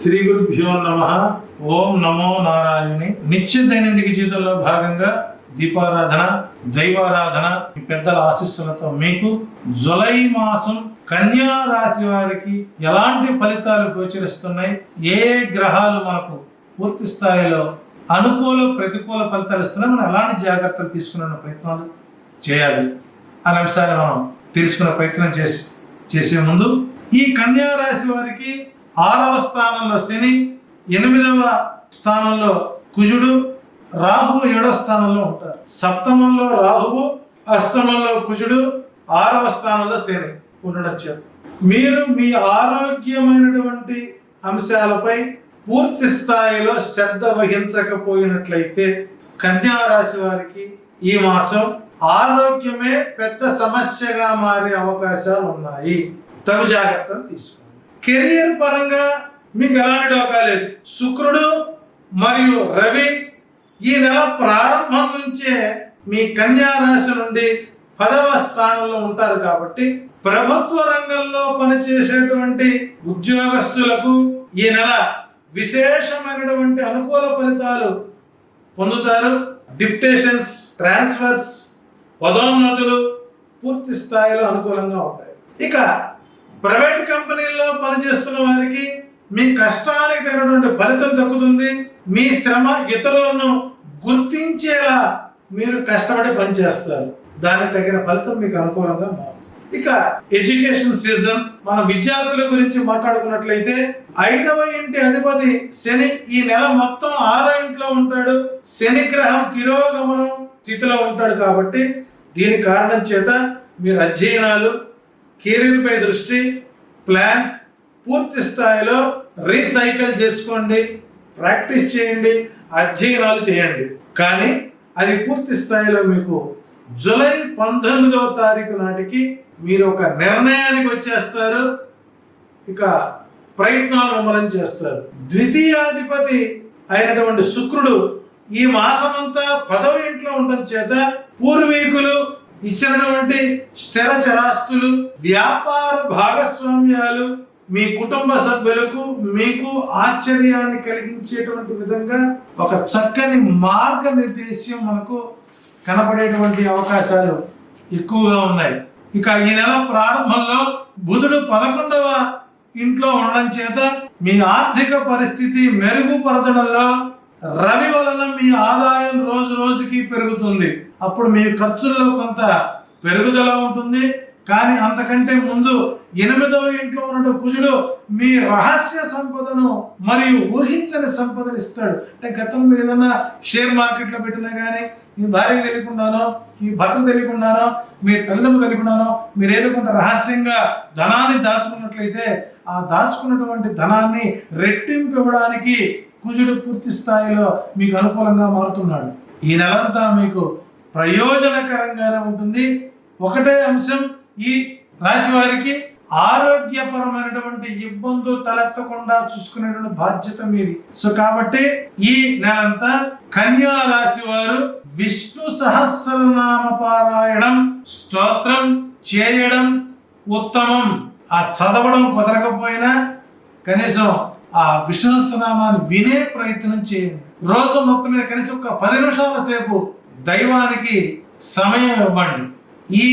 శ్రీ గురుభ్యో నమః. ఓం నమో నారాయణి. నిత్య దైనందిక జీవితంలో భాగంగా దీపారాధన, దైవారాధన, పెద్దల ఆశీస్సులతో మీకు జూలై మాసం కన్యా రాశి వారికి ఎలాంటి ఫలితాలు గోచరిస్తున్నాయి, ఏ గ్రహాలు మనకు పూర్తి స్థాయిలో అనుకూల ప్రతికూల ఫలితాలు ఇస్తున్నాయి, మనం ఎలాంటి జాగ్రత్తలు తీసుకునే ప్రయత్నాలు చేయాలి అనే అంశాన్ని మనం తెలుసుకునే ప్రయత్నం చేసే ముందు, ఈ కన్యా రాశి వారికి 6వ స్థానంలో శని, 8వ స్థానంలో కుజుడు, రాహువు 7వ స్థానంలో ఉంటారు. సప్తమంలో రాహువు, అష్టమంలో కుజుడు, 6వ స్థానంలో శని ఉండడం చేత మీరు మీ ఆరోగ్యమైనటువంటి అంశాలపై పూర్తి స్థాయిలో శ్రద్ధ వహించకపోయినట్లయితే కన్యా రాశి వారికి ఈ మాసం ఆరోగ్యమే పెద్ద సమస్యగా మారే అవకాశాలు ఉన్నాయి. తగు జాగ్రత్తలు తీసుకోండి. కెరియర్ పరంగా మీకు ఎలాంటి డోకా లేదు. శుక్రుడు మరియు రవి ఈ నెల ప్రారంభం నుంచే మీ కన్యా రాశి నుండి 10వ స్థానంలో ఉంటారు కాబట్టి ప్రభుత్వ రంగంలో పనిచేసేటువంటి ఉద్యోగస్తులకు ఈ నెల విశేషమైనటువంటి అనుకూల ఫలితాలు పొందుతారు. డిప్యుటేషన్స్, ట్రాన్స్ఫర్స్, పదోన్నతులు పూర్తి స్థాయిలో అనుకూలంగా ఉంటాయి. ఇక ప్రైవేట్ కంపెనీల్లో పనిచేస్తున్న వారికి మీ కష్టానికి తగినటువంటి ఫలితం దక్కుతుంది. మీ శ్రమ ఇతరులను గుర్తించేలా మీరు కష్టపడి పనిచేస్తారు. దానికి తగిన ఫలితం మీకు అనుకూలంగా మారుతుంది. ఇక ఎడ్యుకేషన్ సీజన్, మన విద్యార్థుల గురించి మాట్లాడుకున్నట్లయితే 5వ ఇంటి అధిపతి శని ఈ నెల మొత్తం 6వ ఇంట్లో ఉంటాడు. శని గ్రహం తిరోగమనం స్థితిలో ఉంటాడు కాబట్టి దీని కారణం చేత మీరు అధ్యయనాలు, కెరీర్ పై దృష్టి, ప్లాన్స్ పూర్తి స్థాయిలో రీసైకిల్ చేసుకోండి, ప్రాక్టీస్ చేయండి, అధ్యయనాలు చేయండి. కానీ అది పూర్తి స్థాయిలో మీకు జూలై 19వ తారీఖు నాటికి మీరు ఒక నిర్ణయానికి వచ్చేస్తారు. ఇక ప్రయత్నాలు ముమ్మరం చేస్తారు. ద్వితీయాధిపతి అయినటువంటి శుక్రుడు ఈ మాసమంతా 10వ ఇంట్లో ఉండడం చేత పూర్వీకులు ఇచ్చినటువంటి స్థిర చరాస్తులు, వ్యాపార భాగస్వామ్యాలు మీ కుటుంబ సభ్యులకు మీకు ఆశ్చర్యాన్ని కలిగించేటువంటి విధంగా ఒక చక్కని మార్గనిర్దేశం మనకు కనపడేటువంటి అవకాశాలు ఎక్కువగా ఉన్నాయి. ఇక ఈ నెల ప్రారంభంలో బుధుడు 11వ ఇంట్లో ఉండడం చేత మీ ఆర్థిక పరిస్థితి మెరుగుపరచడంలో రవి వలన మీ ఆదాయం రోజు రోజుకి పెరుగుతుంది. అప్పుడు మీ ఖర్చుల్లో కొంత పెరుగుదల ఉంటుంది. కానీ అంతకంటే ముందు 8వ ఇంట్లో ఉన్న కుజుడు మీ రహస్య సంపదను మరియు ఊహించని సంపదను ఇస్తాడు. అంటే గతంలో మీరు ఏదన్నా షేర్ మార్కెట్లో పెట్టినా కానీ మీ భార్య తెలియకుండానో, మీ భర్త తెలియకుండానో, మీ తల్లిదండ్రులు తెలియకుండానో మీరు ఏదో కొంత రహస్యంగా ధనాన్ని దాచుకున్నట్లయితే ఆ దాచుకున్నటువంటి ధనాన్ని రెట్టింపు ఇవ్వడానికి కుజుడు పూర్తి స్థాయిలో మీకు అనుకూలంగా మారుతున్నాడు. ఈ నెలంతా మీకు ప్రయోజనకరంగానే ఉంటుంది. ఒకటే అంశం, ఈ రాశి వారికి ఆరోగ్యపరమైనటువంటి ఇబ్బందులు తలెత్తకుండా చూసుకునేటువంటి బాధ్యత మీది. సో కాబట్టి ఈ నెలంతా కన్యా రాశి వారు విష్ణు సహస్రనామ పారాయణం, స్తోత్రం చేయడం ఉత్తమం. ఆ చదవడం కుదరకపోయినా కనీసం ఆ విష్ణు సహస్రనామాన్ని వినే ప్రయత్నం చేయండి. రోజు మొత్తం మీద కనీసం ఒక 10 నిమిషాల సేపు దైవానికి సమయం ఇవ్వండి. ఈ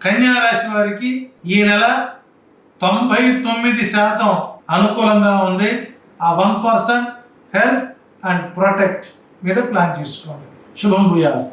కన్యా రాశి వారికి ఈ నెల 99% అనుకూలంగా ఉంది. ఆ 1% హెల్త్ అండ్ ప్రొటెక్ట్ మీద ప్లాన్ చేసుకోండి. శుభం భూయాలు.